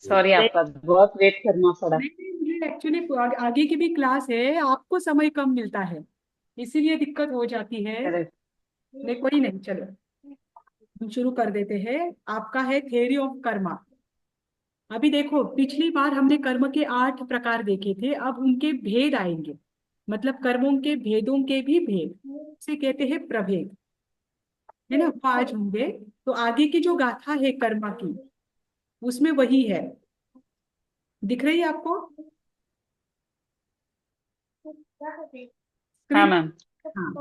Sorry, नहीं आपका बहुत वेट करना पड़ा। नहीं, मुझे एक्चुअली आगे की भी क्लास है, आपको समय कम मिलता है, इसीलिए दिक्कत हो जाती है। अरे। नहीं कोई नहीं, चलो हम शुरू कर देते हैं। आपका है थ्योरी ऑफ कर्मा। अभी देखो, पिछली बार हमने कर्म के 8 प्रकार देखे थे, अब उनके भेद आएंगे। मतलब कर्मों के भेदों के भी भेद से कहते हैं प्रभेद, है ना, वो आज होंगे। तो आगे की जो गाथा है कर्मा की, उसमें वही है। दिख रही है आपको हाँ स्क्रीन? मैम। हाँ,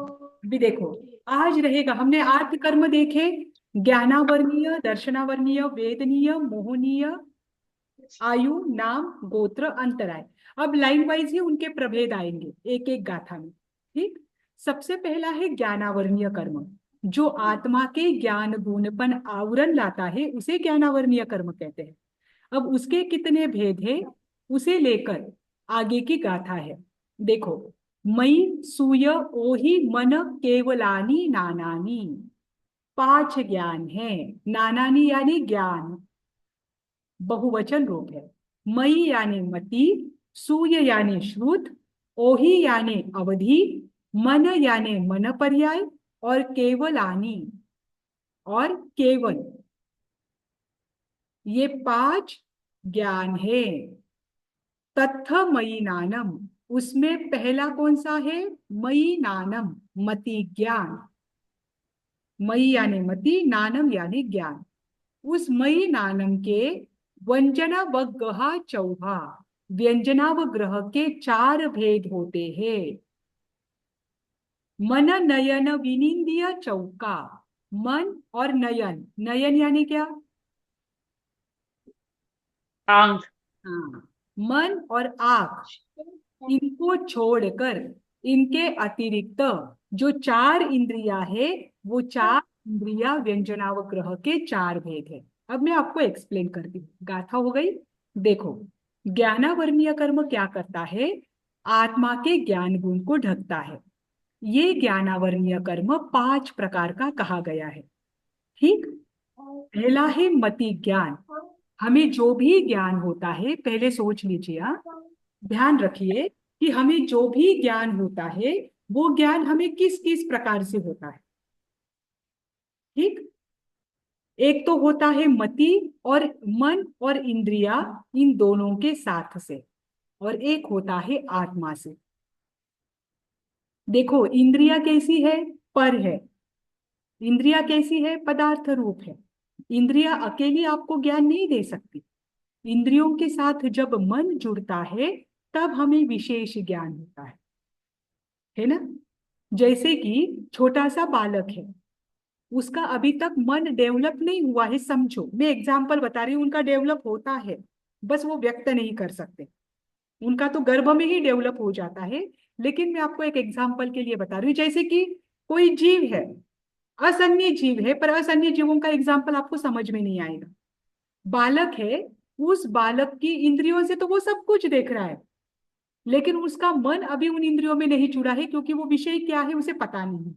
अभी देखो, आज रहेगा, हमने 8 कर्म देखे। ज्ञानावर्णीय, दर्शनावर्णीय, वेदनीय, मोहनीय, आयु, नाम, गोत्र, अंतराय। अब लाइन वाइज ही उनके प्रभेद आएंगे एक एक गाथा में। ठीक। सबसे पहला है ज्ञानावर्णीय कर्म। जो आत्मा के ज्ञान गुणपन आवरण लाता है उसे ज्ञानावर्णीय कर्म कहते हैं। अब उसके कितने भेद हैं, उसे लेकर आगे की गाथा है। देखो, मई सूय ओहि मन केवलानी नानानी। 5 ज्ञान है। नानानी यानी ज्ञान, बहुवचन रूप है। मई यानी मति, सूय यानी श्रुत, ओहि यानी अवधि, मन यानी मन पर्याय, और केवलानी और केवल, ये 5 ज्ञान है। तत्थ मयि नानम, उसमें पहला कौन सा है? मयि नानम, मति ज्ञान। मयि यानी मति, नानम यानी ज्ञान। उस मयि नानम के व्यंजना व गहा चौहा, व्यंजना व ग्रह के 4 भेद होते हैं। मन नयन विनिंदिय चौका। मन और नयन, नयन यानी क्या? आंख। हाँ, मन और आंख, इनको छोड़कर इनके अतिरिक्त जो 4 इंद्रियां है, वो 4 इंद्रिया व्यंजनावग्रह के 4 भेद है। अब मैं आपको एक्सप्लेन करती हूँ, गाथा हो गई। देखो, ज्ञानावर्णीय कर्म क्या करता है? आत्मा के ज्ञान गुण को ढकता है। ये ज्ञानावर्णीय कर्म 5 प्रकार का कहा गया है। ठीक। पहला है मति ज्ञान। हमें जो भी ज्ञान होता है, पहले सोच लीजिए, हाँ? ध्यान रखिए कि हमें जो भी ज्ञान होता है, वो ज्ञान हमें किस किस प्रकार से होता है। ठीक। एक तो होता है मति और मन और इंद्रिया, इन दोनों के साथ से, और एक होता है आत्मा से। देखो, इंद्रिया कैसी है? पर है। इंद्रिया कैसी है? पदार्थ रूप है। इंद्रिया अकेली आपको ज्ञान नहीं दे सकती। इंद्रियों के साथ जब मन जुड़ता है, तब हमें विशेष ज्ञान होता है ना। जैसे कि छोटा सा बालक है, उसका अभी तक मन डेवलप नहीं हुआ है, समझो, मैं एग्जाम्पल बता रही हूँ, उनका डेवलप होता है, बस वो व्यक्त नहीं कर सकते। उनका तो गर्भ में ही डेवलप हो जाता है। लेकिन मैं आपको एक एग्जाम्पल के लिए बता रही हूँ, जैसे कि कोई जीव है, असन्य जीव है, पर असन्य जीवों का एग्जाम्पल आपको समझ में नहीं आएगा। बालक है, उस बालक की इंद्रियों से तो वो सब कुछ देख रहा है, लेकिन उसका मन अभी उन इंद्रियों में नहीं जुड़ा है, क्योंकि वो विषय क्या है उसे पता नहीं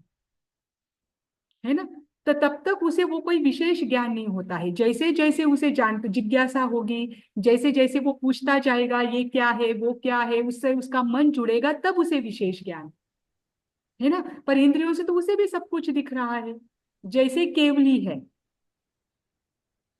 है ना। तो तब तक उसे वो कोई विशेष ज्ञान नहीं होता है। जैसे जैसे उसे जान जिज्ञासा होगी, जैसे जैसे वो पूछता जाएगा ये क्या है वो क्या है, उससे उसका मन जुड़ेगा, तब उसे विशेष ज्ञान, है ना। पर इंद्रियों से तो उसे भी सब कुछ दिख रहा है। जैसे केवली है,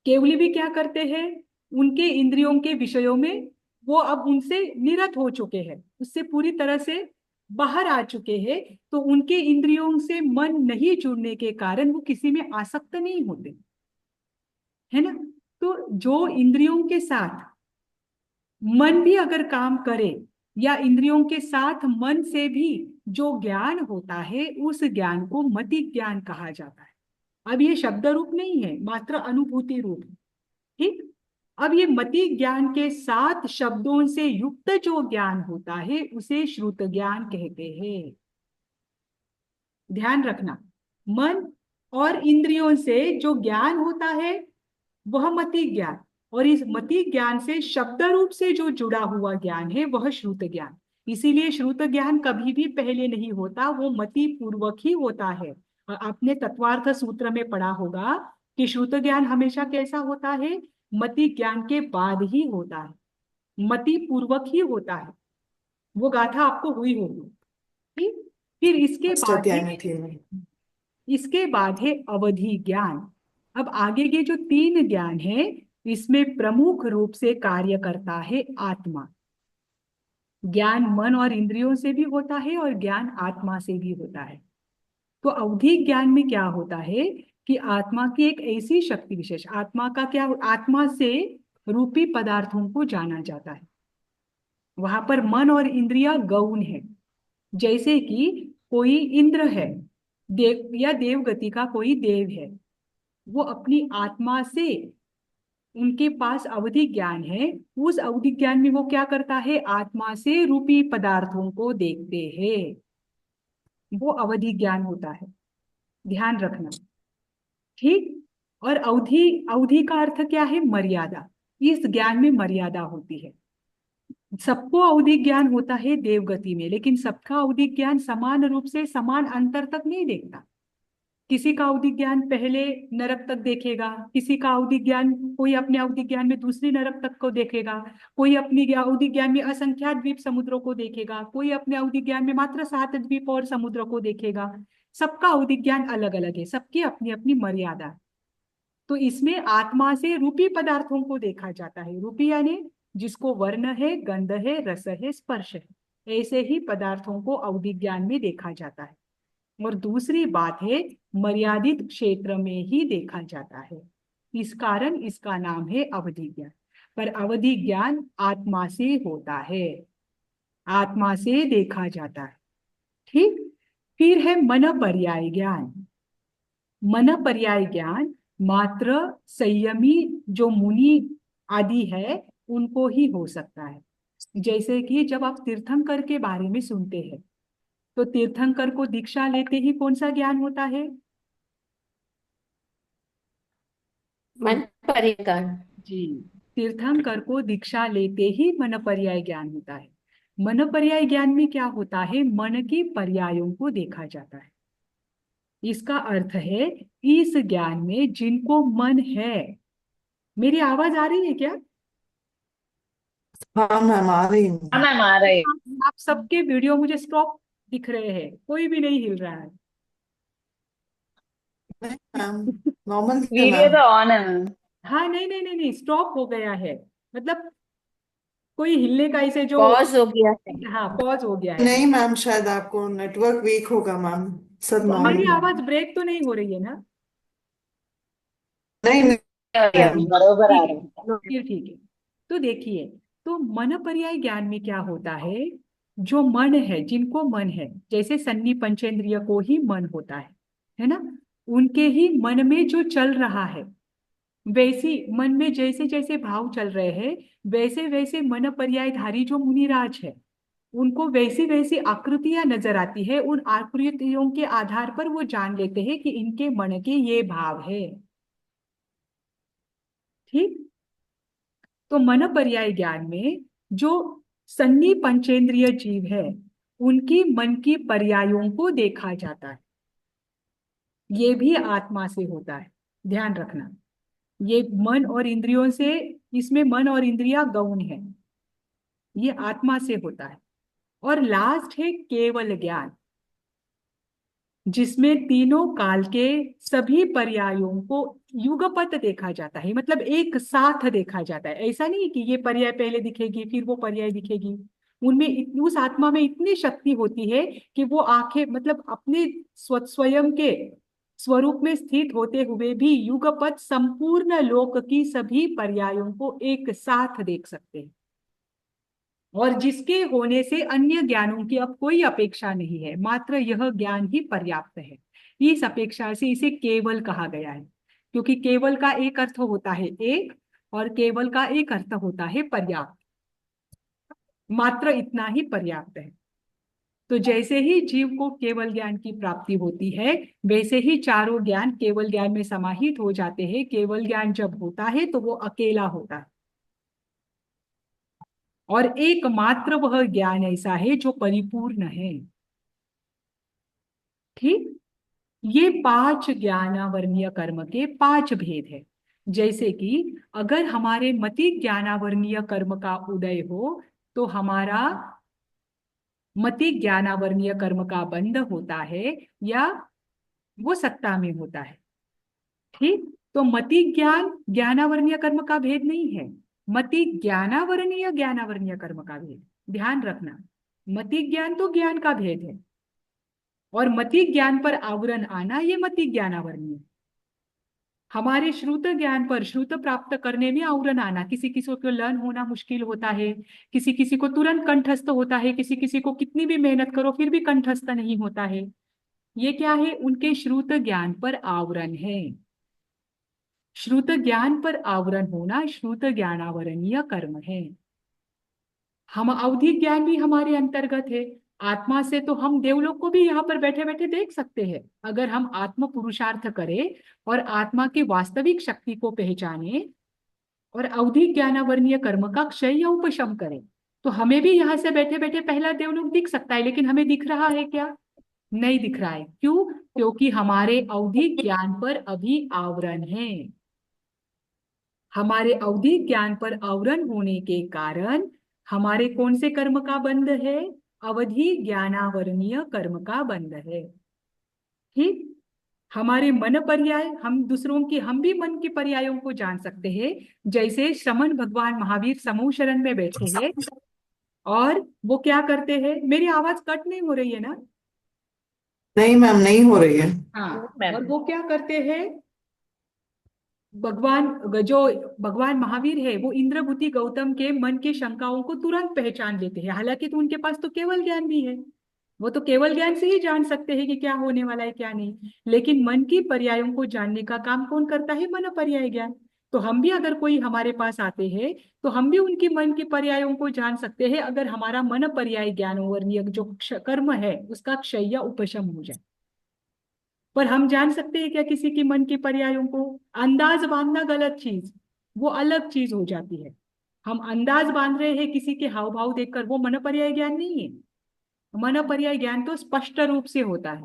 केवली भी क्या करते हैं? उनके इंद्रियों के विषयों में वो अब उनसे निरत हो चुके हैं, उससे पूरी तरह से बाहर आ चुके हैं। तो उनके इंद्रियों से मन नहीं जुड़ने के कारण वो किसी में आसक्त नहीं होते, है ना। तो जो इंद्रियों के साथ मन भी अगर काम करे, या इंद्रियों के साथ मन से भी जो ज्ञान होता है, उस ज्ञान को मति ज्ञान कहा जाता है। अब ये शब्द रूप नहीं है, मात्र अनुभूति रूप है। ठीक। अब ये मति ज्ञान के साथ शब्दों से युक्त जो ज्ञान होता है, उसे श्रुत ज्ञान कहते हैं। ध्यान रखना, मन और इंद्रियों से जो ज्ञान होता है, वह मति ज्ञान, और इस मति ज्ञान से शब्द रूप से जो जुड़ा हुआ ज्ञान है, वह श्रुत ज्ञान। इसीलिए श्रुत ज्ञान कभी भी पहले नहीं होता, वो मति पूर्वक ही होता है। और आपने तत्वार्थ सूत्र में पढ़ा होगा कि श्रुत ज्ञान हमेशा कैसा होता है? मति ज्ञान के बाद ही होता है, मति पूर्वक ही होता है। वो गाथा आपको हुई होगी। ठीक। फिर फर्स्ट अध्याय में थी मैं। इसके बाद है अवधि ज्ञान। अब आगे के जो तीन ज्ञान है, इसमें प्रमुख रूप से कार्य करता है आत्मा। ज्ञान मन और इंद्रियों से भी होता है और ज्ञान आत्मा से भी होता है। तो अवधि ज्ञान में क्या होता है कि आत्मा की एक ऐसी शक्ति विशेष, आत्मा का क्या, आत्मा से रूपी पदार्थों को जाना जाता है। वहां पर मन और इंद्रिया गौण है। जैसे कि कोई इंद्र है, देव या देवगति का कोई देव है, वो अपनी आत्मा से, उनके पास अवधि ज्ञान है। उस अवधि ज्ञान में वो क्या करता है, आत्मा से रूपी पदार्थों को देखते हैं। वो अवधि ज्ञान होता है, ध्यान रखना। ठीक। और अवधि, अवधि का अर्थ क्या है, मर्यादा। इस ज्ञान में मर्यादा होती है। सबको अवधि ज्ञान होता है देवगति में, लेकिन सबका अवधि ज्ञान समान रूप से समान अंतर तक नहीं देखता। किसी का अवधि ज्ञान पहले नरक तक देखेगा, किसी का अवधि ज्ञान, कोई अपने अवधि ज्ञान में दूसरी नरक तक को देखेगा, कोई अपनी अवधि ज्ञान में असंख्यात द्वीप समुद्रों को देखेगा, कोई अपने अवधि ज्ञान में मात्र 7 द्वीप और समुद्र को देखेगा। सबका अवधि ज्ञान अलग अलग है, सबकी अपनी अपनी मर्यादा है। तो इसमें आत्मा से रूपी पदार्थों को देखा जाता है। रूपी यानी जिसको वर्ण है, गंध है, रस है, स्पर्श है, ऐसे ही पदार्थों को अवधि ज्ञान में देखा जाता है। और दूसरी बात है, मर्यादित क्षेत्र में ही देखा जाता है, इस कारण इसका नाम है अवधि ज्ञान। पर अवधि ज्ञान आत्मा से होता है, आत्मा से देखा जाता है। ठीक। फिर है मन पर्याय ज्ञान। मन पर्याय ज्ञान मात्र संयमी जो मुनि आदि है उनको ही हो सकता है। जैसे कि जब आप तीर्थंकर के बारे में सुनते हैं, तो तीर्थंकर को दीक्षा लेते ही कौन सा ज्ञान होता है, मन परिज्ञान। जी, तीर्थंकर को दीक्षा लेते ही मन पर्याय ज्ञान होता है। मन पर्याय ज्ञान में क्या होता है, मन की पर्यायों को देखा जाता है। इसका अर्थ है इस ज्ञान में जिनको मन है, मेरी आवाज आ रही है क्या? हाँ मैम आ रही हूँ। हाँ मैम आ रहे। आप सबके वीडियो मुझे स्टॉप दिख रहे हैं, कोई भी नहीं हिल रहा है। नहीं मैम, नॉर्मल है वीडियो मैम। तो ऑन है मैम। हाँ, नहीं नहीं नहीं नहीं, स्टॉप हो गया है, मतलब कोई हिलने का ऐसे जो, पॉज हो गया है। हाँ पॉज हो गया है। नहीं मैम, शायद आपको नेटवर्क वीक होगा मैम, सब मेरी नॉर्मल है। आवाज ब्रेक तो नहीं हो रही है ना? नहीं नहीं बरोबर आ ठीक रहे है, हैं। फिर ठीक है। तो देखिए, तो मन पर्याय ज्ञान में क्या होता है, जो मन है, जिनको मन है, जैसे सन्नी पंचेंद्रिय को ही मन होता है ना, उनके ही मन में जो चल रहा है, वैसी मन में जैसे जैसे भाव चल रहे हैं, वैसे वैसे मन पर्यायधारी जो मुनिराज है, उनको वैसी वैसी आकृतियां नजर आती है। उन आकृतियों के आधार पर वो जान लेते हैं कि इनके मन के ये भाव है। ठीक। तो मन पर्याय ज्ञान में जो सन्नी पंचेंद्रिय जीव है, उनकी मन की पर्यायों को देखा जाता है। ये भी आत्मा से होता है, ध्यान रखना। ये मन और इंद्रियों से, इसमें मन और इंद्रिया गौण है, ये आत्मा से होता है। और लास्ट है केवल ज्ञान, जिसमें तीनों काल के सभी पर्यायों को युगपत देखा जाता है, मतलब एक साथ देखा जाता है। ऐसा नहीं कि ये पर्याय पहले दिखेगी फिर वो पर्याय दिखेगी। उनमें उस आत्मा में इतनी शक्ति होती है कि वो आंखें, मतलब अपने स्वयं के स्वरूप में स्थित होते हुए भी युगपत संपूर्ण लोक की सभी पर्यायों को एक साथ देख सकते हैं। और जिसके होने से अन्य ज्ञानों की अब कोई अपेक्षा नहीं है, मात्र यह ज्ञान ही पर्याप्त है। इस अपेक्षा से इसे केवल कहा गया है, क्योंकि केवल का एक अर्थ होता है एक, और केवल का एक अर्थ होता है पर्याप्त। मात्र इतना ही पर्याप्त है। तो जैसे ही जीव को केवल ज्ञान की प्राप्ति होती है, वैसे ही चारों ज्ञान केवल ज्ञान में समाहित हो जाते हैं। केवल ज्ञान जब होता है तो वो अकेला होता है, और एकमात्र वह ज्ञान ऐसा है जो परिपूर्ण है। ठीक। ये 5 ज्ञानावर्णीय कर्म के 5 भेद है। जैसे कि अगर हमारे मति ज्ञानावरणीय कर्म का उदय हो तो हमारा मति ज्ञानावरणीय कर्म का बंध होता है या वो सत्ता में होता है। ठीक, तो मति ज्ञान ज्ञानावरणीय कर्म का भेद नहीं है, मति ज्ञानावरणीय कर्म का भेद। ध्यान रखना, मति ज्ञान तो ज्ञान का भेद है और मति ज्ञान पर आवरण आना ये मति ज्ञानावरणीय। हमारे श्रुत ज्ञान पर श्रुत प्राप्त करने में आवरण आना, किसी किसी को लर्न होना मुश्किल होता है, किसी किसी को तुरंत कंठस्थ होता है, किसी किसी को कितनी भी मेहनत करो फिर भी कंठस्थ नहीं होता है। ये क्या है? उनके श्रुत ज्ञान पर आवरण है। श्रुत ज्ञान पर आवरण होना श्रुत ज्ञानावरणीय कर्म है। हम अवधि ज्ञान भी हमारे अंतर्गत है। आत्मा से तो हम देवलोक को भी यहाँ पर बैठे बैठे देख सकते हैं अगर हम आत्म पुरुषार्थ करें और आत्मा की वास्तविक शक्ति को पहचाने और अवधि ज्ञानावरणीय कर्म का क्षय या उपशम करें तो हमें भी यहाँ से बैठे बैठे पहला देवलोक दिख सकता है। लेकिन हमें दिख रहा है क्या? नहीं दिख रहा है। क्यों? क्योंकि हमारे अवधि ज्ञान पर अभी आवरण है। हमारे अवधि ज्ञान पर आवरण होने के कारण हमारे कौन से कर्म का बंध है? अवधि ज्ञानावरणीय कर्म का बंध है। ठीक, हमारे मन पर्याय, हम भी मन के पर्यायों को जान सकते हैं। जैसे श्रमण भगवान महावीर समूह शरण में बैठे हैं और वो क्या करते हैं? मेरी आवाज कट नहीं हो रही है ना? नहीं मैम, नहीं हो रही है। हाँ, मैम। और वो क्या करते हैं? भगवान महावीर है वो इंद्रभूति गौतम के मन की शंकाओं को तुरंत पहचान लेते हैं। हालांकि तो उनके पास तो केवल ज्ञान भी है, वो तो केवल ज्ञान से ही जान सकते हैं कि क्या होने वाला है क्या नहीं। लेकिन मन की पर्यायों को जानने का काम कौन करता है? मन पर्याय ज्ञान। तो हम भी अगर कोई हमारे पास आते हैं तो हम भी उनकी मन की पर्यायों को जान सकते हैं अगर हमारा मन पर्याय ज्ञान वर्णीय जो कर्म है उसका क्षय या उपशम हो जाए। पर हम जान सकते हैं क्या किसी की मन की पर्यायों को? अंदाज बांधना गलत चीज, वो अलग चीज हो जाती है। हम अंदाज बांध रहे हैं किसी के हाव भाव देखकर, वो मन पर्याय ज्ञान नहीं है। मन पर्याय ज्ञान तो स्पष्ट रूप से होता है,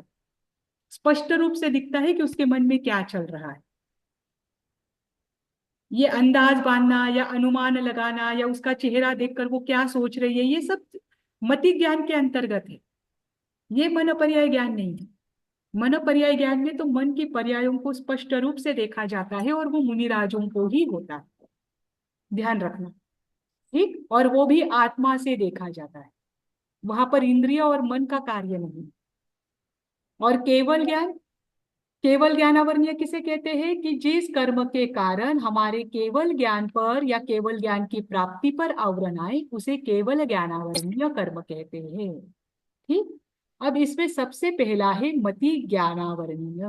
स्पष्ट रूप से दिखता है कि उसके मन में क्या चल रहा है। ये अंदाज बांधना या अनुमान लगाना या उसका चेहरा देखकर वो क्या सोच रही है, ये सब मति ज्ञान के अंतर्गत है। ये मन पर्याय ज्ञान नहीं है। मन पर्याय ज्ञान में तो मन की पर्यायों को स्पष्ट रूप से देखा जाता है और वो मुनिराजों को ही होता है। ध्यान रखना। ठीक, और वो भी आत्मा से देखा जाता है, वहां पर इंद्रिय और मन का कार्य नहीं। और केवल ज्ञानावरणीय किसे कहते हैं? कि जिस कर्म के कारण हमारे केवल ज्ञान पर या केवल ज्ञान की प्राप्ति पर आवरण आए उसे केवल ज्ञानावरणीय कर्म कहते हैं। ठीक, अब इसमें सबसे पहला है मति ज्ञानावरणीय।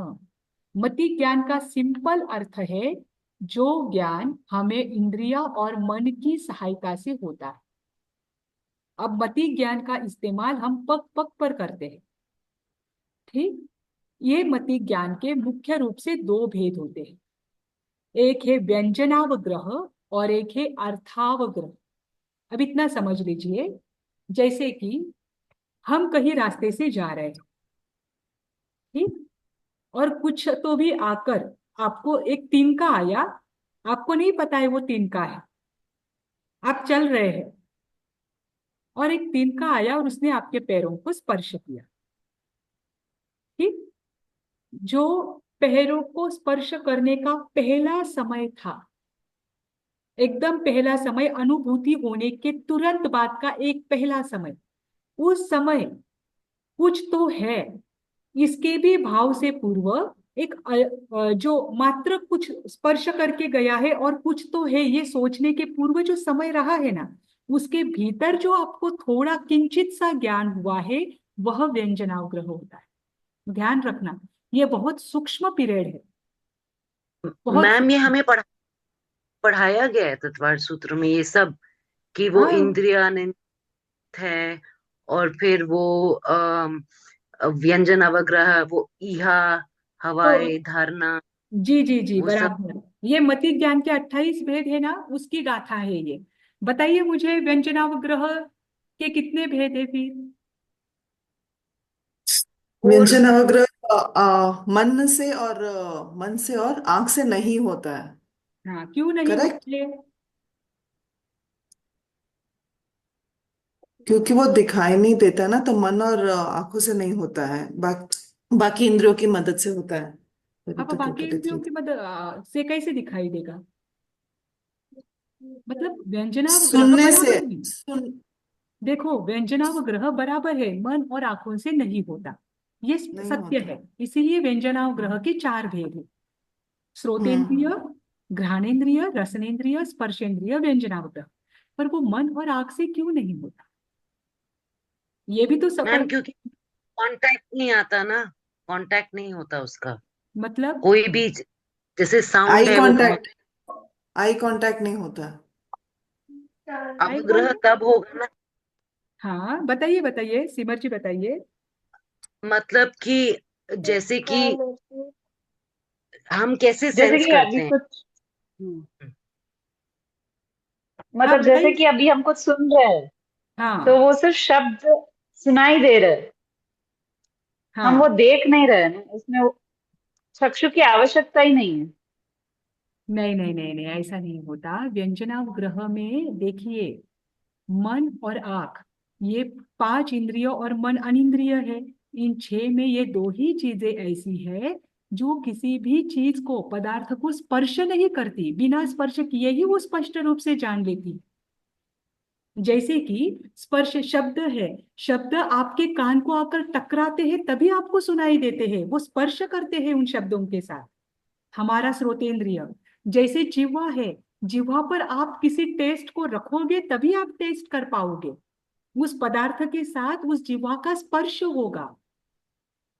मति ज्ञान का सिंपल अर्थ है जो ज्ञान हमें इंद्रिया और मन की सहायता से होता है। अब मति ज्ञान का इस्तेमाल हम पग पग पर करते हैं। ठीक, ये मति ज्ञान के मुख्य रूप से दो भेद होते हैं, एक है व्यंजनावग्रह और एक है अर्थावग्रह। अब इतना समझ लीजिए, जैसे कि हम कहीं रास्ते से जा रहे हैं, ठीक, और कुछ तो भी आकर आपको एक तिनका आया, आपको नहीं पता है वो तिनका है, आप चल रहे हैं और एक तिनका आया और उसने आपके पैरों को स्पर्श किया। ठीक, जो पैरों को स्पर्श करने का पहला समय था, एकदम पहला समय, अनुभूति होने के तुरंत बाद का एक पहला समय, उस समय कुछ तो है, इसके भी भाव से पूर्व एक जो मात्र कुछ स्पर्श करके गया है और कुछ तो है ये सोचने के पूर्व जो समय रहा है ना, उसके भीतर जो आपको थोड़ा किंचित सा ज्ञान हुआ है वह व्यंजनाग्रह होता है। ध्यान रखना, ये बहुत सूक्ष्म पीरियड है, बहुत मैम, ये सूक्ष्म। हमें पढ़ाया गया है तत्वार सूत्र में ये सब, कि वो हाँ इंद्रियानंद है और फिर वो व्यंजन अवग्रह, वो इहा, तो हवाई धारणा, जी जी जी, वो सब। बराबर, ये मति ज्ञान के 28 भेद है ना, उसकी गाथा है ये। बताइए मुझे, व्यंजनावग्रह के कितने भेद है फिर? और व्यंजन अवग्रह मन से और आंख से नहीं होता है। हाँ, क्यों नहीं करेक्ट, होते? क्योंकि वो दिखाई नहीं देता ना, तो मन और आंखों से नहीं होता है, बाकी इंद्रियों की मदद से होता है, तभी अब तो बाकी कैपिटल इंद्रियों थी। की मदद से कैसे दिखाई देगा? मतलब व्यंजनावग्रह सुनने से, बराबर है। सुन देखो, व्यंजनावग्रह बराबर है, मन और आंखों से नहीं होता, ये नहीं सत्य होता। है। इसीलिए व्यंजनावग्रह के चार भेद है: श्रोतेंद्रिय, हम्म। घ्राणेन्द्रिय, रसनेन्द्रिय, स्पर्शेंद्रिय, व्यंजनावग्रह। पर वो मन और आंख से क्यों नहीं होता? ये भी तो मैम सफल। क्योंकि कांटेक्ट नहीं आता ना, कांटेक्ट नहीं होता उसका। मतलब कोई भी जैसे साउंड आई है वो कांटेक्ट, आई कांटेक्ट नहीं होता। आई अवग्रह कॉन्टेक्ट। तब होगा ना, हाँ, बताइए बताइए, सिमर जी बताइए। मतलब कि जैसे कि हम कैसे जैसे सेंस कि अभी करते हैं। कुछ हाँ, मतलब जैसे बताइए। कि अभी हम कुछ सुन रहे हैं तो हाँ। वो सिर्फ शब्द सुनाई दे रहे हैं, हम वो हाँ। देख नहीं रहे हैं ना, उसमें वो चक्षु की आवश्यकता ही नहीं है। नहीं नहीं नहीं नहीं, ऐसा नहीं होता। व्यंजनावग्रह में देखिए, मन और आंख, ये पांच इंद्रियों और मन अनिंद्रिय है। इन छह में ये दो ही चीजें ऐसी है जो किसी भी चीज को, पदार्थ को स्पर्श नहीं करती, बिना स्पर्श किए ही वो स्पष्ट रूप से जान लेती। जैसे कि स्पर्श शब्द है, शब्द आपके कान को आकर टकराते हैं तभी आपको सुनाई देते हैं, वो स्पर्श करते हैं उन शब्दों के साथ। हमारा श्रोतेंद्रिय, जैसे जिह्वा है, जिह्वा पर आप किसी टेस्ट को रखोगे तभी आप टेस्ट कर पाओगे, उस पदार्थ के साथ उस जिह्वा का स्पर्श होगा।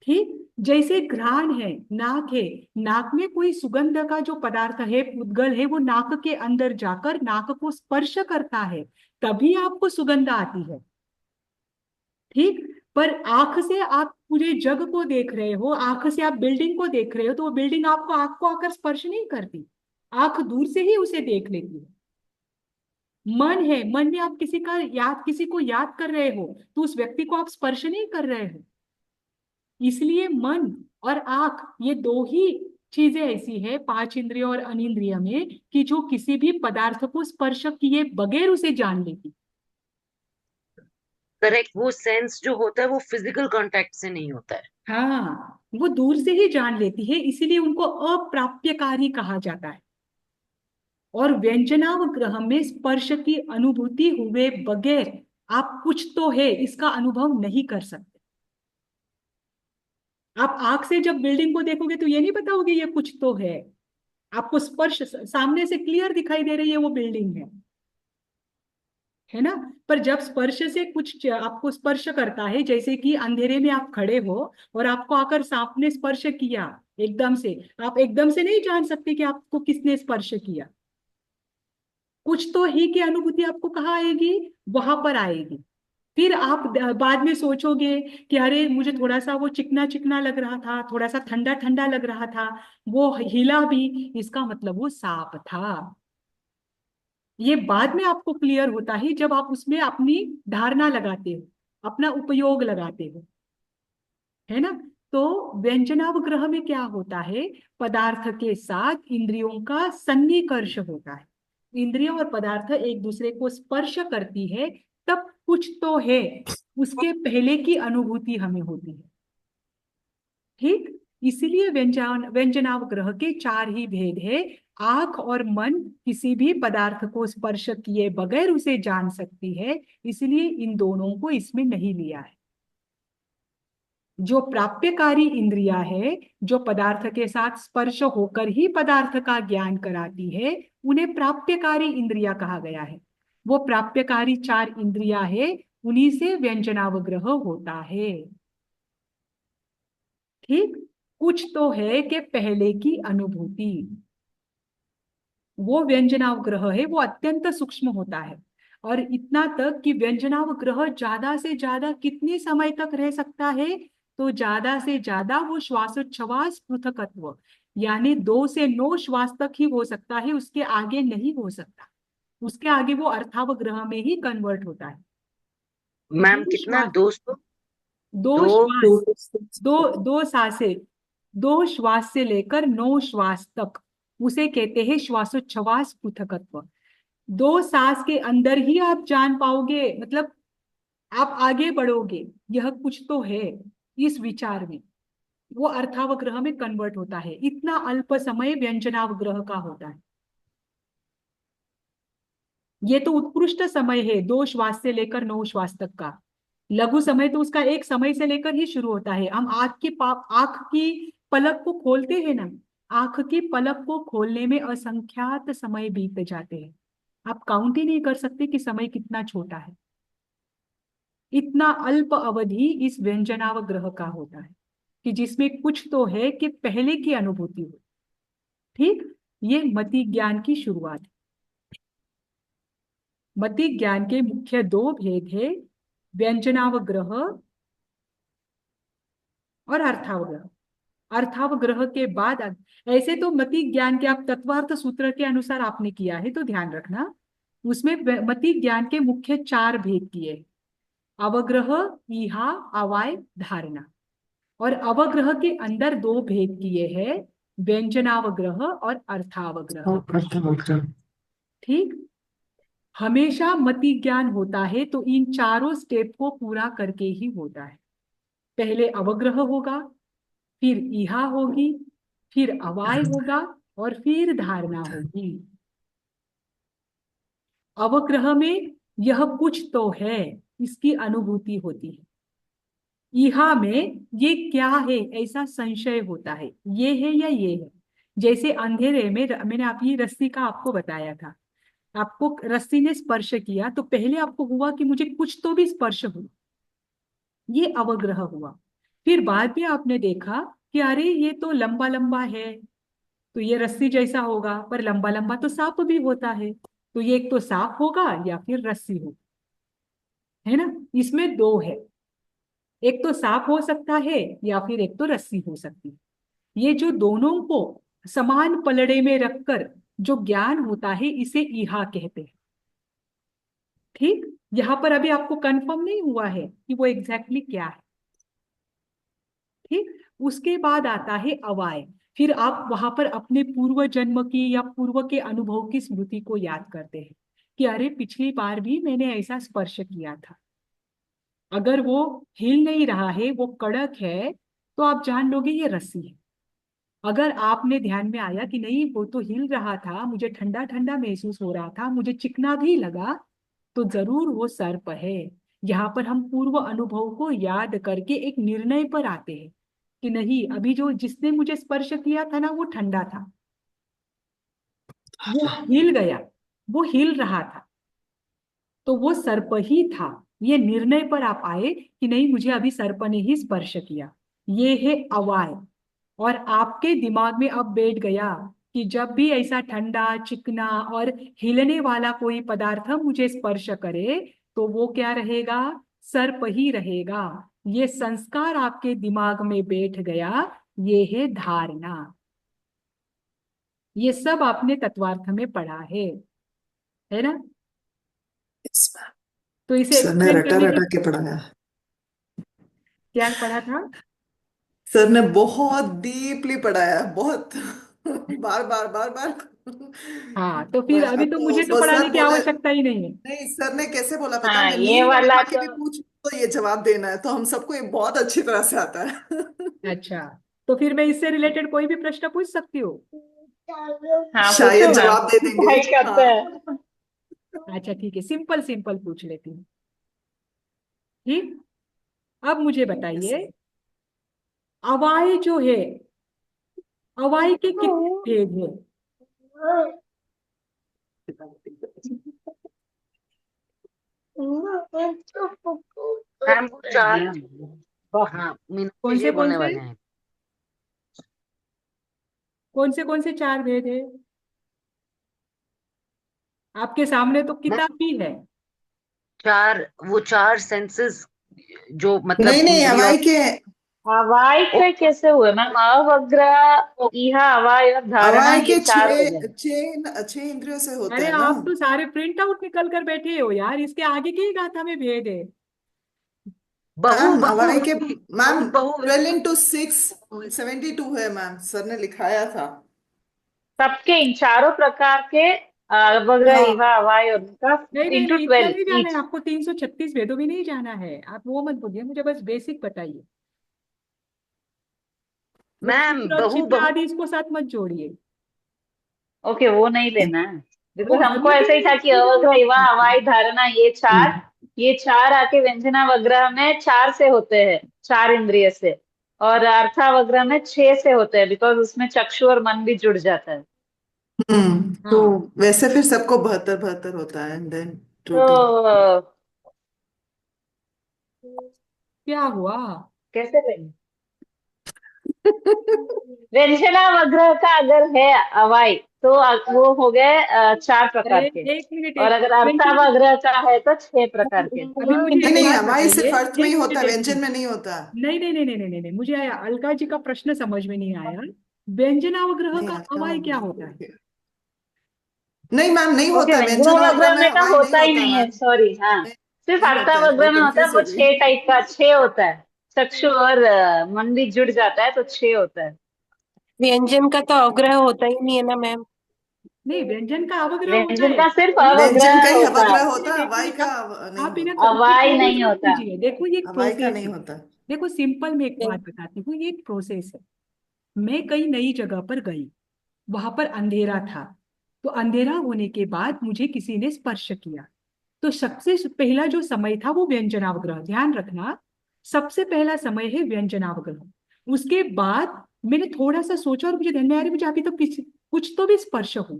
ठीक। जैसे घ्राण है, नाक है, नाक में कोई सुगंध का जो पदार्थ है, उद्गल है, वो नाक के अंदर जाकर नाक को स्पर्श करता है, तभी आपको सुगंध आती है। ठीक। पर आंख से आप पूरे जग को देख रहे हो, आंख से आप बिल्डिंग को देख रहे हो, तो वो बिल्डिंग आपको आंख को आकर स्पर्श नहीं करती, आंख दूर से ही उसे देख लेती है। मन है, मन में आप किसी को याद कर रहे हो, तो उस व्यक्ति को आप स्पर्श नहीं कर रहे हो। इसलिए मन और आंख, ये दो ही चीजें ऐसी है पांच इंद्रिय और अनिंद्रिय में कि जो किसी भी पदार्थ को स्पर्श किए बगैर उसे जान लेती। करेक्ट, वो सेंस जो होता है वो फिजिकल कांटेक्ट से नहीं होता है। हाँ, वो दूर से ही जान लेती है, इसीलिए उनको अप्राप्यकारी कहा जाता है। और व्यंजनावग्रह में स्पर्श की अनुभूति हुए बगैर आप कुछ तो है इसका अनुभव नहीं कर सकते। आप आंख से जब बिल्डिंग को देखोगे तो ये नहीं बताओगे ये कुछ तो है, आपको स्पर्श सामने से क्लियर दिखाई दे रही है, वो बिल्डिंग है ना। पर जब स्पर्श से कुछ आपको स्पर्श करता है, जैसे कि अंधेरे में आप खड़े हो और आपको आकर सांप ने स्पर्श किया एकदम से, आप एकदम से नहीं जान सकते कि आपको किसने स्पर्श किया। कुछ तो ही की अनुभूति आपको कहाँ आएगी? वहां पर आएगी। फिर आप बाद में सोचोगे कि अरे मुझे थोड़ा सा वो चिकना चिकना लग रहा था, थोड़ा सा ठंडा ठंडा लग रहा था, वो हिला भी, इसका मतलब वो सांप था। ये बाद में आपको क्लियर होता है जब आप उसमें अपनी धारणा लगाते हो, अपना उपयोग लगाते हो, है ना। तो व्यंजनावग्रह में क्या होता है? पदार्थ के साथ इंद्रियों का सन्निकर्ष होता है, इंद्रिय और पदार्थ एक दूसरे को स्पर्श करती है, तब कुछ तो है, उसके पहले की अनुभूति हमें होती है। ठीक। इसीलिए व्यंजनावग्रह के चार ही भेद है। आंख और मन किसी भी पदार्थ को स्पर्श किए बगैर उसे जान सकती है, इसलिए इन दोनों को इसमें नहीं लिया है। जो प्राप्यकारी इंद्रिया है, जो पदार्थ के साथ स्पर्श होकर ही पदार्थ का ज्ञान कराती है, उन्हें प्राप्यकारी इंद्रिया कहा गया है। वो प्राप्यकारी चार इंद्रिया है, उन्हीं से व्यंजनावग्रह होता है। ठीक। कुछ तो है कि पहले की अनुभूति, वो व्यंजनावग्रह है, वो अत्यंत सूक्ष्म होता है। और इतना तक कि व्यंजनावग्रह ज्यादा से ज्यादा कितने समय तक रह सकता है? तो ज्यादा से ज्यादा वो श्वासोच्छ्वास पृथकत्व, यानी 2 से 9 श्वास तक ही हो सकता है, उसके आगे नहीं हो सकता। उसके आगे वो अर्थावग्रह में ही कन्वर्ट होता है। मैम दो कितना, श्वास, 200? दो दो? श्वास, दो दो दो सांसें, 2 श्वास से लेकर 9 श्वास तक उसे कहते हैं श्वासोच्छ्वास पृथकत्व। दो सांस के अंदर ही आप जान पाओगे, मतलब आप आगे बढ़ोगे, यह कुछ तो है इस विचार में, वो अर्थावग्रह में कन्वर्ट होता है। इतना अल्प समय व्यंजनावग्रह का होता है। ये तो उत्कृष्ट समय है, 2 श्वास से लेकर 9 श्वास तक का। लघु समय तो उसका एक समय से लेकर ही शुरू होता है। हम आंख की पलक को खोलते हैं ना, आंख की पलक को खोलने में असंख्यात समय बीत जाते हैं। आप काउंट ही नहीं कर सकते कि समय कितना छोटा है। इतना अल्प अवधि इस व्यंजनावग्रह का होता है कि जिसमें कुछ तो है कि पहले की अनुभूति हो। ठीक, ये मति ज्ञान की शुरुआत है। मति ज्ञान के मुख्य 2 भेद है, व्यंजनावग्रह और अर्थावग्रह। अर्थावग्रह के बाद ऐसे तो मति ज्ञान के आप तत्वार्थ सूत्र के अनुसार आपने किया है तो ध्यान रखना, उसमें मति ज्ञान के मुख्य 4 भेद किए, अवग्रह, ईहा, अवाय, धारणा। और अवग्रह के अंदर 2 भेद किए हैं, व्यंजनावग्रह और अर्थावग्रह। ठीक, हमेशा मति ज्ञान होता है तो इन चारों स्टेप को पूरा करके ही होता है। पहले अवग्रह होगा, फिर ईहा होगी, फिर अवाय होगा और फिर धारणा होगी। अवग्रह में यह कुछ तो है इसकी अनुभूति होती है। ईहा में ये क्या है ऐसा संशय होता है, ये है या ये है। जैसे अंधेरे में मैंने आपकी रस्सी का आपको बताया था, आपको रस्सी ने स्पर्श किया तो पहले आपको हुआ कि मुझे कुछ तो भी स्पर्श हुआ, ये अवग्रह हुआ। फिर बाद में आपने देखा कि अरे ये तो लंबा लंबा है, तो ये रस्सी जैसा होगा, पर लंबा लंबा तो सांप भी होता है, तो ये एक तो सांप होगा या फिर रस्सी होगी, है ना। इसमें 2 है, एक तो सांप हो सकता है या फिर एक तो रस्सी हो सकती है। ये जो दोनों को समान पलड़े में रखकर जो ज्ञान होता है इसे ईहा कहते हैं। ठीक, यहां पर अभी आपको कंफर्म नहीं हुआ है कि वो एग्जैक्टली क्या है। ठीक, उसके बाद आता है अवाय। फिर आप वहां पर अपने पूर्व जन्म की या पूर्व के अनुभव की स्मृति को याद करते हैं कि अरे पिछली बार भी मैंने ऐसा स्पर्श किया था। अगर वो हिल नहीं रहा है, वो कड़क है, तो आप जान लोगे ये रस्सी है। अगर आपने ध्यान में आया कि नहीं वो तो हिल रहा था, मुझे ठंडा ठंडा महसूस हो रहा था, मुझे चिकना भी लगा, तो जरूर वो सर्प है। यहाँ पर हम पूर्व अनुभव को याद करके एक निर्णय पर आते हैं कि नहीं, अभी जो जिसने मुझे स्पर्श किया था ना वो ठंडा था, वो हिल गया, वो हिल रहा था, तो वो सर्प ही था। ये निर्णय पर आप आए कि नहीं मुझे अभी सर्प ने ही स्पर्श किया, ये है अवाय। और आपके दिमाग में अब बैठ गया कि जब भी ऐसा ठंडा चिकना और हिलने वाला कोई पदार्थ मुझे स्पर्श करे तो वो क्या रहेगा, सर्प ही रहेगा। ये संस्कार आपके दिमाग में बैठ गया, ये है धारणा। ये सब आपने तत्वार्थ में पढ़ा है ना। तो इसे सर ने एक्सप्लेन रटा करने के रटा के पढ़ाया। क्या पढ़ा था। सर ने बहुत डीपली पढ़ाया, बहुत बार बार बार बार। हाँ तो फिर अभी तो मुझे तो वो पढ़ाने सर की बोले, आवश्यकता ही नहीं है। नहीं सर ने कैसे बोला पता है, हाँ मैं ये नींद वाला उठा के तो। भी पूछ तो ये जवाब देना है, तो हम सबको ये बहुत अच्छी तरह से आता है। अच्छा, तो फिर मैं इससे रिलेटेड कोई भी प्रश्न पूछ सकती हूँ। हाँ पूछो शायद ना, जवाब दे देंगे। ट्राई करते हाँ, हैं। अच्छा ठीक है, सिंपल सिंपल पूछ लेती हूँ। ठीक, अब मुझे यस बताइए, अवाय जो है, अवाय के कितने भेद है। मैम वो 4, हाँ मीनाक्षी जी कौन बोलने से वाले हैं। कौन से 4 भेद है। आपके सामने तो मैम किताब भी है। 4, वो 4 सेंसेस जो मतलब नहीं नहीं, इंद्रियों। हवाई के, अवाय ओ, के कैसे हुए मैम, अवग्रह, इहा, अवाय और धारणा, हवाई ये के 4 हो गए। 6 इंद्रियों से होते अरे हैं ना। आप तो सारे प्रिंट आउट निकल कर बैठे हो यार, इसके आगे की ही गाथा में भेद है। बहु मैम बहु हवाई के, मैम बहु 12 into 6 72 है मैम, सर ने लिखाया था। सबके इन चारों प्रकार के अवग्रह हाँ इवा अवाय और उनका नहीं नहीं इंटू नहीं, इतना 12 नहीं जाना ईच। है आपको, 336 वेदों भी नहीं जाना है, आप वो मत बोलिए, मुझे बस बेसिक बताइए। वो मैम क्षुद्र बहु छिद्र बहु आदि इसको साथ मत जोड़िए। ओके, वो नहीं लेना है, वो बिकॉज हमको गलत है, ऐसा ही था कि नहीं अवग्रह इवा जाना है। अवाय धारणा ये चार आके व्यंजनावग्रह में 4 से होते हैं, 4 इंद्रिय से, और अर्थावग्रह में 6 से होते हैं, बिकॉज उसमें चक्षु और मन भी जुड़ जाता है। तो हाँ, वैसे फिर सबको 72 होता है एंड देन तो टोटल। क्या हुआ? कैसे लेंगे? व्यंजनावग्रह का अगर है अवाई तो वो हो गए 4 अरे प्रकार के, एक मिनट, और एक अगर व्यंजन, अर्थावग्रह का है तो 6 प्रकार के। अभी मुझे नहीं एक नहीं, बात हवाई बताइए, सिर्फ अर्थ में ही एक होता मिनट, है, एक व्यंजन मिनट। में नहीं होता। नहीं नहीं नहीं नहीं नहीं नहीं नहीं, मुझे अलका जी का प्रश्न समझ में नहीं आया। व्यंजनावग्रह नहीं का अर्थ अवाय क्या होता है? नहीं मैम, नहीं ओके, होता व्यंजन वग्र व्यंजनावग्रह में, में का हवाई नहीं होता ही होता नहीं है, मैम। सॉरी, हाँ, नहीं, सिर्फ नहीं होता है, अर्थावग्रह मैं में होता है, कंफ्यूज वो हो गई। 6 टाइप का, 6 होता है। चक्षु और मन भी जुड़ जाता है तो 6 होता है। व्यंजन का तो अवग्रह होता ही नहीं है ना मैम। नहीं, व्यंजन का अवग्रह होता व्यंजन है। का सिर्फ एक व्यंजन का अवग्रह ही होता है, अवग्रह एक होता मिनट, है, एक हवाई मिनट, का आप नहीं आप इन्हें होता। अवाई कंफ्यूज नहीं मत होता। कीजिए। देखो ये एक हवाई का प्रोसेस नहीं है। होता। देखो सिंपल, मैं एक बात बताती हूँ, ये एक प्रोसेस है। मैं कई नई जगह पर गई, वहां पर अंधेरा था, तो अंधेरा होने के बाद मुझे किसी ने स्पर्श किया, तो सबसे पहला जो समय था वो व्यंजनावग्रह, ध्यान रखना, सबसे पहला समय है व्यंजनावग्रह। उसके बाद मैंने थोड़ा सा सोचा और मुझे ध्यान में आ रही, मुझे अभी तो किसी कुछ तो भी स्पर्श हुआ,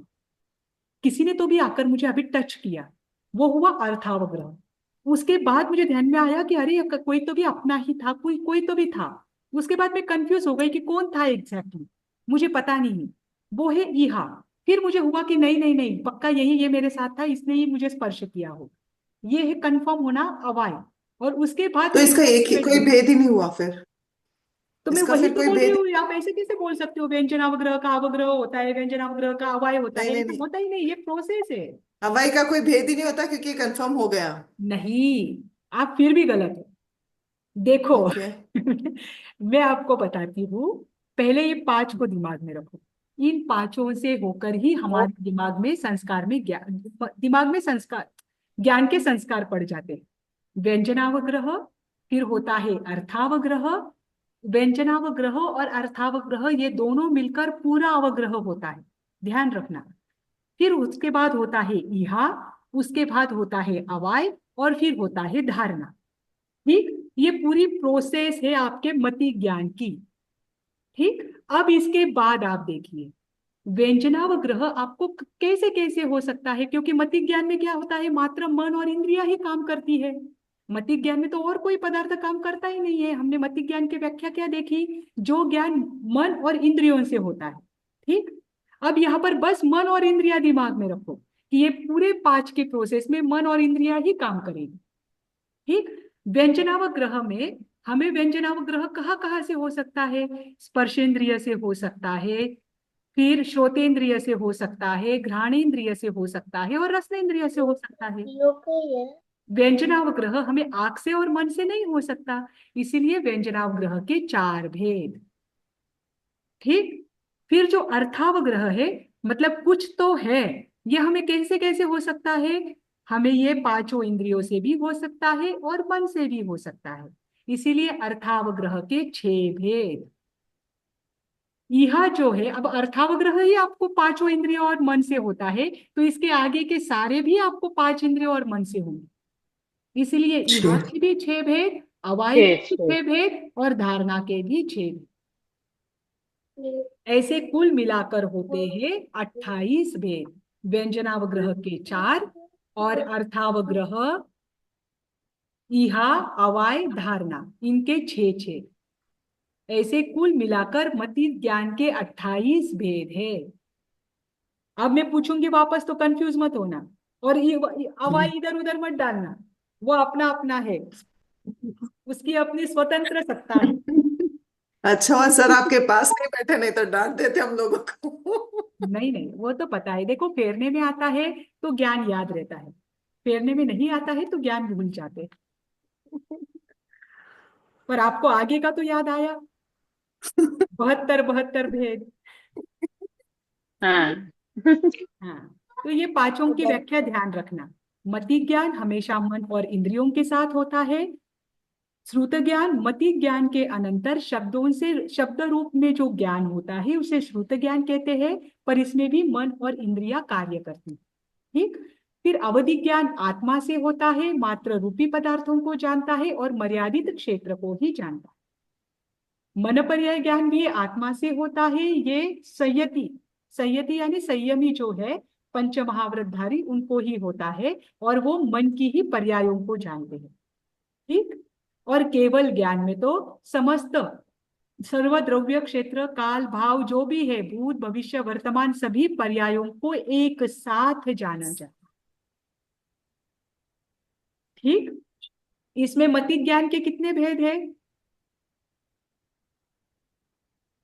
किसी ने तो भी आकर मुझे अभी टच किया, वो हुआ अर्थावग्रह। उसके बाद मुझे ध्यान में आया कि अरे ये कोई तो भी अपना ही था, कोई कोई तो भी था। उसके बाद मैं कंफ्यूज हो गई कि कौन था एग्जैक्टली, मुझे पता नहीं। वो है ईहा। फिर मुझे हुआ कि नहीं नहीं नहीं, पक्का यही ये मेरे साथ था, इसने ही मुझे स्पर्श किया हो। ये है कंफर्म होना अवाय। और उसके बाद तो फिर इसका एक ही कोई भेद ही नहीं हुआ फिर? तो मैं इसका वही फिर तो कोई बोल रही भेद? हूँ, आप ऐसे कैसे बोल सकते हो व्यंजनावग्रह का अवग्रह होता है, व्यंजनावग्रह का अवाय होता नहीं है? नहीं ऐसा नहीं, होता ही नहीं, ये प्रोसेस है। हवाई का कोई भेद ही नहीं होता क्योंकि कंफर्म हो गया। नहीं, आप फिर भी गलत हो। देखो ओके। मैं आपको बताती हूँ। पहले ये 5 को दिमाग में रखो। इन 5 से होकर ही हमारे दिमाग में संस्कार में ज्ञान, दिमाग में संस्कार, ज्ञान के संस्कार पड़ जाते हैं। व्यंजनावग्रह, फिर होता है अर्थावग्रह। व्यंजनावग्रह और अर्थावग्रह ये दोनों मिलकर पूरा अवग्रह होता है, ध्यान रखना। फिर उसके बाद होता है ईहा, उसके बाद होता है अवाय, और फिर होता है धारणा। ठीक, ये पूरी प्रोसेस है आपके मति ज्ञान की। ठीक, अब इसके बाद आप देखिए व्यंजनावग्रह आपको कैसे कैसे हो सकता है, क्योंकि मति ज्ञान में क्या होता है, मात्र मन और इंद्रियां ही काम करती है। मति ज्ञान में तो और कोई पदार्थ काम करता ही नहीं है। हमने मति ज्ञान की व्याख्या क्या देखी, जो ज्ञान मन और इंद्रियों से होता है। ठीक, अब यहाँ पर बस मन और इंद्रियां दिमाग में रखो कि ये पूरे 5 के प्रोसेस में मन और इंद्रियां ही काम करेगी। ठीक, व्यंजनावग्रह में हमें व्यंजनावग्रह कहाँ कहाँ से हो सकता है, स्पर्शेंद्रिय से हो सकता है, फिर श्रोतेंद्रिय से हो सकता है, घ्राणेन्द्रिय से हो सकता है, और रसनेन्द्रिय से हो सकता है। व्यंजनावग्रह हमें आंख से और मन से नहीं हो सकता, इसीलिए व्यंजनावग्रह के 4 भेद। ठीक, फिर जो अर्थावग्रह है, मतलब कुछ तो है, ये हमें कैसे कैसे हो सकता है, हमें ये 5 इंद्रियों से भी हो सकता है और मन से भी हो सकता है, इसीलिए अर्थावग्रह के 6 भेद। यह जो है, अब अर्थावग्रह ही आपको 5 इंद्रियों और मन से होता है, तो इसके आगे के सारे भी आपको 5 इंद्रियों और मन से होंगे, इसलिए यह छः। के भी 6 भेद, अवाई के 6 भी 6 6 भेद, और धारणा के भी 6 भेद। ऐसे कुल मिलाकर होते हैं 28 भेद। व्यंजनावग्रह के 4 और अर्थावग्रह, इहा, अवाय, धारणा, इनके 6 6। ऐसे कुल मिलाकर मति ज्ञान के 28 भेद है। अब मैं पूछूंगी वापस, तो कंफ्यूज मत होना, और अवाय इधर उधर मत डालना। वो अपना अपना है, उसकी अपनी स्वतंत्र सत्ता है। अच्छा हुआ सर आपके पास नहीं बैठे, नहीं तो डांट देते हम लोगों को। नहीं नहीं, वो तो पता है, देखो फेरने में आता है तो ज्ञान याद रहता है, फेरने में नहीं आता है तो ज्ञान भूल जाते हैं। पर आपको आगे का तो याद आया, 72 72 भेद। हाँ। हाँ, तो ये पांचों की व्याख्या ध्यान रखना। मति ज्ञान हमेशा मन और इंद्रियों के साथ होता है। श्रुत ज्ञान मति ज्ञान के अनंतर शब्दों से शब्द रूप में जो ज्ञान होता है उसे श्रुत ज्ञान कहते हैं, पर इसमें भी मन और इंद्रियां कार्य करती हैं। ठीक। फिर अवधि ज्ञान आत्मा से होता है, मात्र रूपी पदार्थों को जानता है और मर्यादित क्षेत्र को ही जानता है। मन पर्याय ज्ञान भी आत्मा से होता है, ये संयति संयति यानी संयमी जो है पंच महाव्रतधारी उनको ही होता है, और वो मन की ही पर्यायों को जानते हैं। ठीक। और केवल ज्ञान में तो समस्त सर्वद्रव्य क्षेत्र काल भाव जो भी है भूत भविष्य वर्तमान सभी पर्यायों को एक साथ जाना जाता है। ठीक। इसमें मति ज्ञान के कितने भेद हैं?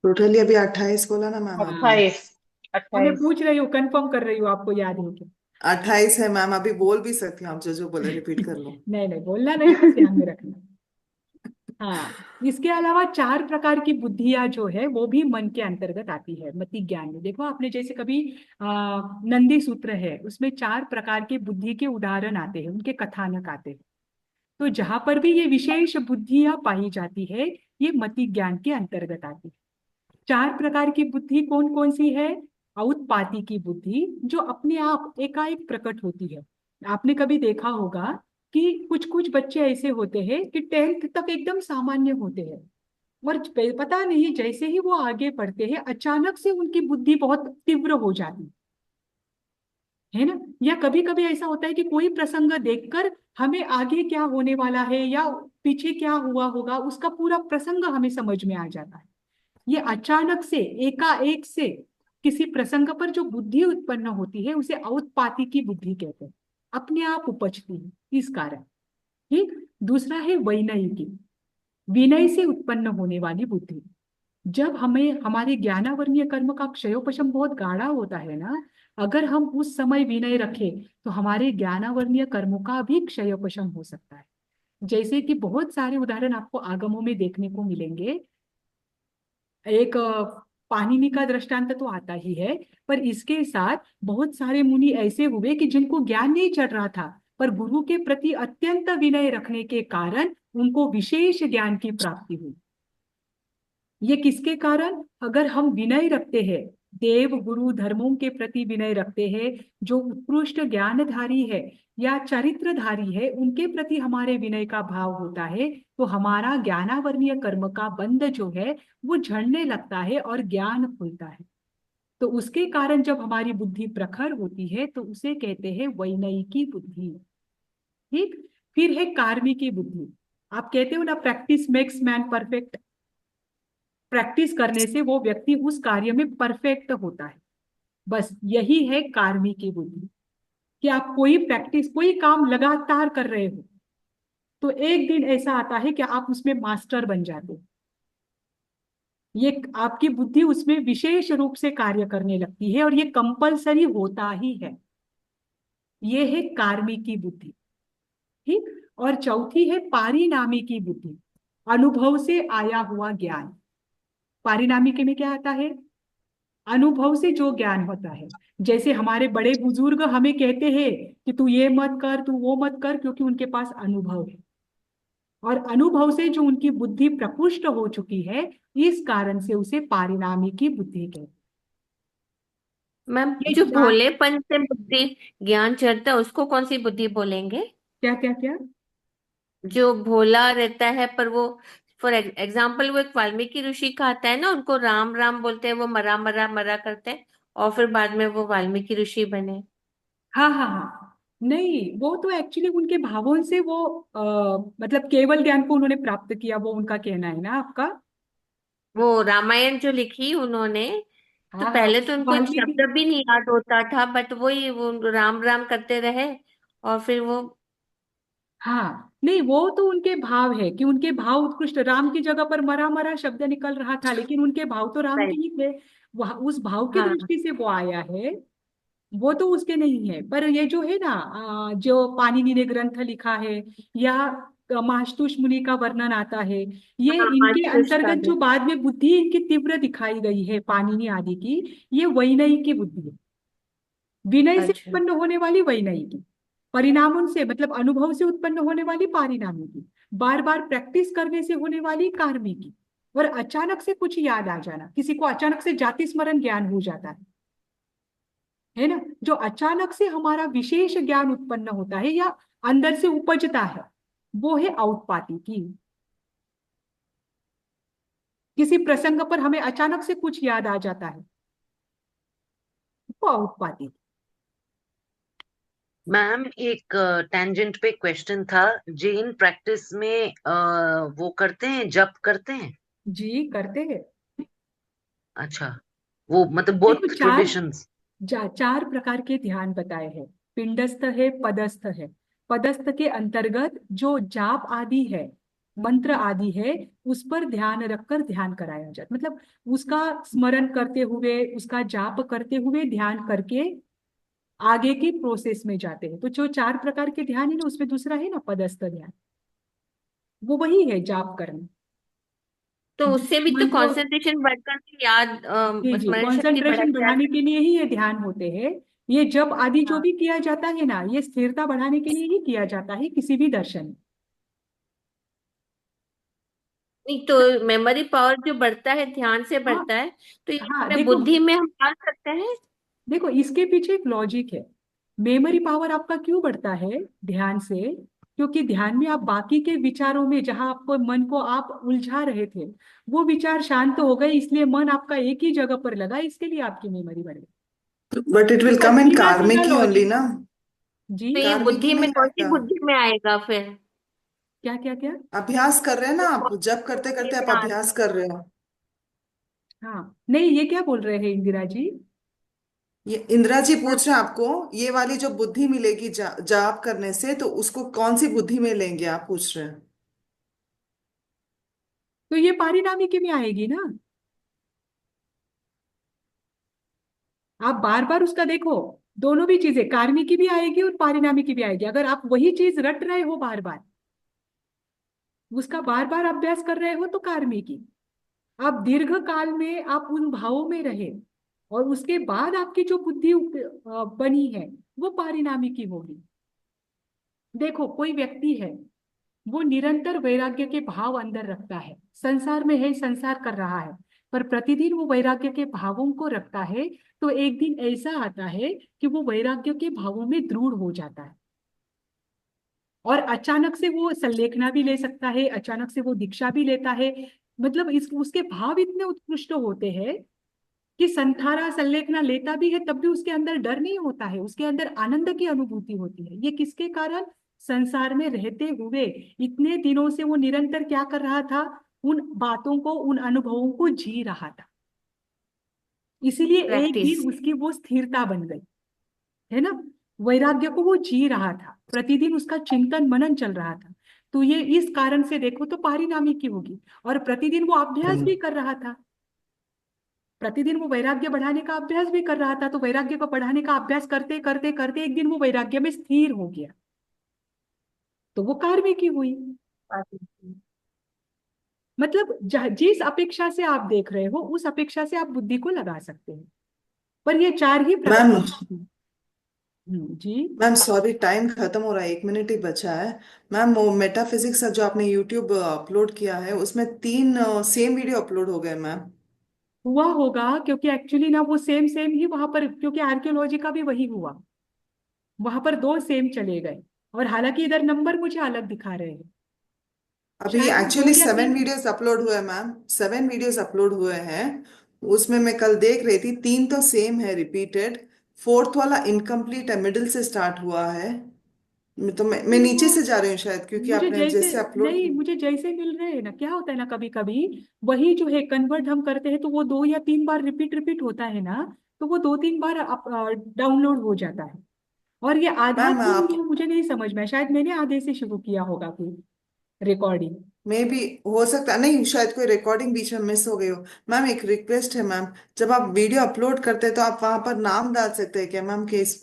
टोटली अभी 28 बोला ना मैम आपने? 28। मैं 28। पूछ रही हूँ, कंफर्म कर रही हूँ, आपको याद है क्या? 28 है मैम, अभी बोल भी सकती हूँ, आप जो जो बोले रिपीट कर लो। नहीं नहीं, बोलना नहीं, बस ध्यान में रखना। हाँ, इसके अलावा चार प्रकार की बुद्धियां जो है वो भी मन के अंतर्गत आती है मति ज्ञान में। देखो आपने जैसे कभी नंदी सूत्र है, उसमें चार प्रकार की बुद्धि के उदाहरण आते हैं, उनके कथानक आते हैं। तो जहां पर भी ये विशेष बुद्धियां पाई जाती है ये मति ज्ञान के अंतर्गत आती है। चार प्रकार की बुद्धि कौन कौन सी है? औत्पाती की बुद्धि जो अपने आप एकाएक प्रकट होती है। आपने कभी देखा होगा कि कुछ कुछ बच्चे ऐसे होते हैं कि 10th तक एकदम सामान्य होते हैं, और पता नहीं जैसे ही वो आगे बढ़ते हैं अचानक से उनकी बुद्धि बहुत तीव्र हो जाती है ना। या कभी कभी ऐसा होता है कि कोई प्रसंग देखकर हमें आगे क्या होने वाला है या पीछे क्या हुआ होगा उसका पूरा प्रसंग हमें समझ में आ जाता है। ये अचानक से एकाएक से किसी प्रसंग पर जो बुद्धि उत्पन्न होती है उसे औत्पाती की बुद्धि कहते हैं, अपने आप उपजती है इस कारण। ठीक। दूसरा है वैनयिकी, विनय से उत्पन्न होने वाली बुद्धि। जब हमें हमारे ज्ञानावरणीय कर्म का क्षयोपशम बहुत गाढ़ा होता है ना, अगर हम उस समय विनय रखें तो हमारे ज्ञानावरणीय कर्मों का भी क्षयोपशम हो सकता है। जैसे कि बहुत सारे उदाहरण आपको आगमों में देखने को मिलेंगे। एक पाणिनि का दृष्टांत तो आता ही है, पर इसके साथ बहुत सारे मुनि ऐसे हुए कि जिनको ज्ञान नहीं चढ़ रहा था, पर गुरु के प्रति अत्यंत विनय रखने के कारण उनको विशेष ज्ञान की प्राप्ति हुई। ये किसके कारण? अगर हम विनय रखते हैं, देव गुरु धर्मों के प्रति विनय रखते हैं, जो उत्कृष्ट ज्ञानधारी है या चरित्रधारी है उनके प्रति हमारे विनय का भाव होता है, तो हमारा ज्ञानावरणीय कर्म का बंध जो है वो झड़ने लगता है और ज्ञान खुलता है। तो उसके कारण जब हमारी बुद्धि प्रखर होती है तो उसे कहते हैं वैनयिकी बुद्धि। ठीक। फिर है कार्मिकी बुद्धि। आप कहते हो ना practice makes man perfect, practice करने से वो व्यक्ति उस कार्य में परफेक्ट होता है। बस यही है कार्मिक की बुद्धि, कि आप कोई प्रैक्टिस कोई काम लगातार कर रहे हो तो एक दिन ऐसा आता है कि आप उसमें मास्टर बन जाते हो। ये आपकी बुद्धि उसमें विशेष रूप से कार्य करने लगती है और ये कंपलसरी होता ही है। ये है कार्मिक की बुद्धि। ठीक। और चौथी है पारिणामी की बुद्धि, अनुभव से आया हुआ ज्ञान। पारिणामिक में क्या आता है? अनुभव से जो ज्ञान होता है। जैसे हमारे बड़े बुजुर्ग हमें कहते हैं कि तू ये मत कर तू वो मत कर, क्योंकि उनके पास अनुभव है, और अनुभव से जो उनकी बुद्धि प्रपुष्ट हो चुकी है इस कारण से उसे पारिणामी की बुद्धि कहते मैम हैं। ये जो चार भोलेपन से बुद्धि ज्ञान चढ़ता है उसको कौन सी बुद्धि बोलेंगे? क्या क्या क्या? जो भोला रहता है पर वो फॉर एग्जाम्पल वो एक वाल्मीकि ऋषि का आता है ना, उनको राम राम बोलते हैं, वो मरा मरा मरा करते हैं और फिर बाद में वो वाल्मीकि ऋषि बने। हाँ हाँ हाँ, नहीं वो तो एक्चुअली उनके भावों से वो मतलब केवल ज्ञान को उन्होंने प्राप्त किया, वो उनका कहना है ना आपका। वो रामायण जो लिखी उन्होंने, तो हाँ हाँ, पहले तो उनको एक वाल्मीकि। शब्द भी नहीं याद होता था, बट वही वो राम राम करते रहे और फिर वो हाँ नहीं, वो तो उनके भाव है कि उनके भाव उत्कृष्ट, राम की जगह पर मरा मरा शब्द निकल रहा था लेकिन उनके भाव तो राम के राइट। ही थे। वह उस भाव की हाँ दृष्टि से वो आया है, वो तो उसके नहीं है। पर ये जो है ना जो पाणिनि ने ग्रंथ लिखा है या माशतुश मुनि का वर्णन आता है। ये हाँ इनके आशुष का अंतर्गत भी। जो बाद में बुद्धि इनकी तीव्र दिखाई गई है पाणिनि आदि की, ये वैनयी की बुद्धि है। विनय से अच्छा। उत्पन्न होने वाली वैनयी की, परिणामों से मतलब अनुभव से उत्पन्न होने वाली पारिणामी की, बार बार प्रैक्टिस करने से होने वाली कार्मी की, और अचानक से कुछ याद आ जाना, किसी को अचानक से जाति स्मरण ज्ञान हो जाता है ना, जो अचानक से हमारा विशेष ज्ञान उत्पन्न होता है या अंदर से उपजता है, वो है औत्पाती की। किसी प्रसंग पर हमें अचानक से कुछ याद आ जाता है, वो औत्पाती। मैम एक टेंजेंट पे क्वेश्चन था। जैन प्रैक्टिस में वो करते हैं, जप करते हैं? जी करते हैं। अच्छा, वो मतलब देखो बोथ चार ट्रेडिशंस। चार प्रकार के ध्यान बताए हैं। पिंडस्थ है, पदस्थ है। पदस्थ के अंतर्गत जो जाप आदि है, मंत्र आदि है, उस पर ध्यान रखकर ध्यान कराया जाता, मतलब उसका स्मरण करते हुए, उसका जाप करते हुए ध्यान करके आगे की प्रोसेस में जाते हैं। तो जो चार प्रकार के ध्यान है ना, उसमें दूसरा है ना पदस्थ ध्यान, वो वही है जाप करना। तो उससे भी तो मंत्र, कंसंट्रेशन बढ़कर के याद जी जी, स्मरण शक्ति बढ़ कंसंट्रेशन बढ़ाने जाती के लिए ही ये ध्यान होते हैं। ये जब आदि जो है। भी किया जाता है ना, ये स्थिरता बढ़ाने के लिए ही किया जाता है किसी भी दर्शन में। नहीं तो मेमोरी पावर जो बढ़ता है ध्यान से हाँ बढ़ता है, तो ये हाँ, अपने देखो बुद्धि में हम डाल सकते हैं। देखो, इसके पीछे एक लॉजिक है। मेमोरी पावर आपका क्यों बढ़ता है ध्यान से? क्योंकि ध्यान में आप बाकी के विचारों में, जहां आपको मन को आप उलझा रहे थे, वो विचार शांत हो गए, इसलिए मन आपका एक ही जगह पर लगा, इसके लिए आपकी मेमोरी बढ़ गई। बट इट विल देखो कम इन सीधा सीधा कार्मिक ओनली लॉजिक। ना। जी, तो ये कार्मिक बुद्धि में नहीं कौन सी आएगा। बुद्धि में आएगा फिर? क्या क्या क्या? अभ्यास कर रहे हैं ना वो आप, कौन जब करते सी करते आप ध्यान? अभ्यास कर रहे हो। हाँ, नहीं ये क्या बोल रहे हैं इंदिरा जी? ये इंदिरा जी पूछ रहे हैं आपको, ये वाली जो बुद्धि मिलेगी जाप करने से, तो उसको कौन सी बुद्धि में लेंगे आप पूछ रहे हैं। तो ये पारिणामी की में आएगी ना। आप बार बार उसका देखो, दोनों भी चीजें, कार्मी की भी आएगी और पारिणामी की भी आएगी। अगर आप वही चीज रट रहे हो बार बार, उसका बार बार अभ्यास कर रहे हो, तो कार्मी की। आप दीर्घ काल में आप उन भावों में रहे और उसके बाद आपकी जो बुद्धि बनी है, वो पारिणामी की होगी। देखो कोई व्यक्ति है, वो निरंतर वैराग्य के भाव अंदर रखता है, संसार में है, संसार कर रहा है, पर प्रतिदिन वो वैराग्य के भावों को रखता है। तो एक दिन ऐसा आता है कि वो वैराग्य के भावों में दृढ़ हो जाता है, और अचानक से वो संलेखना भी ले सकता है, अचानक से वो दीक्षा भी लेता है। मतलब इस उसके भाव इतने उत्कृष्ट होते हैं कि संथारा संलेखना लेता भी है, तब भी उसके अंदर डर नहीं होता है, उसके अंदर आनंद की अनुभूति होती है। ये किसके कारण? संसार में रहते हुए इतने दिनों से वो निरंतर क्या कर रहा था? उन बातों को, उन अनुभवों को जी रहा था। इसीलिए एक प्रैक्टिस। दिन उसकी वो स्थिरता बन गई, है ना। वैराग्य को वो जी रहा था, प्रतिदिन उसका चिंतन मनन चल रहा था। तो ये इस कारण से देखो तो पारिणामी की होगी। और प्रतिदिन वो अभ्यास भी कर रहा था, प्रतिदिन वो वैराग्य बढ़ाने का अभ्यास भी कर रहा था। तो वैराग्य को बढ़ाने का अभ्यास करते करते करते एक दिन वो वैराग्य में स्थिर हो गया, तो वो कार्य की हुई। मतलब जिस अपेक्षा से आप देख रहे हो, उस अपेक्षा से आप बुद्धि को लगा सकते हैं। पर ये चार ही प्रकार मैम, की। जी। मैम सॉरी, टाइम खत्म हो रहा है, 1 मिनट ही बचा है। मैम वो मेटाफिजिक्स जो आपने यूट्यूब अपलोड किया है, उसमें 3 सेम वीडियो अपलोड हो गए मैम। हुआ होगा, क्योंकि एक्चुअली ना वो सेम सेम ही वहां पर, क्योंकि आर्कियोलॉजी का भी वही हुआ, वहां पर दो सेम चले गए। और हालांकि इधर नंबर मुझे अलग दिखा रहे हैं, अभी शायद वो दो एक्चुअली या 7 वीडियोस अपलोड हुए मैम, 7 वीडियोस अपलोड हुए हैं। उसमें मैं कल देख रही थी, 3 तो सेम है रिपीटेड, फोर्थ वाला इनकम्प्लीट है, मिडिल से स्टार्ट हुआ है। तो मैं नहीं नीचे वो से जा रही हूँ शायद, क्योंकि मुझे आपने जैसे, जैसे अपलोड नहीं किया। मुझे जैसे मिल रहे हैं ना, क्या होता है ना, कभी कभी वही जो है कन्वर्ट हम करते हैं, तो वो दो या तीन बार रिपीट रिपीट होता है ना, तो वो दो तीन बार डाउनलोड हो जाता है। और ये आधा मैम क्यों आप, हुआ मुझे नहीं समझ में, शायद मैंने आधे से शुरू किया होगा कोई रिकॉर्डिंग। में भी हो सकता है, नहीं शायद कोई रिकॉर्डिंग बीच में मिस हो गई हो। मैम एक रिक्वेस्ट है मैम, जब आप वीडियो अपलोड करते हैं तो आप वहां पर नाम डाल सकते हैं क्या मैम, कि इस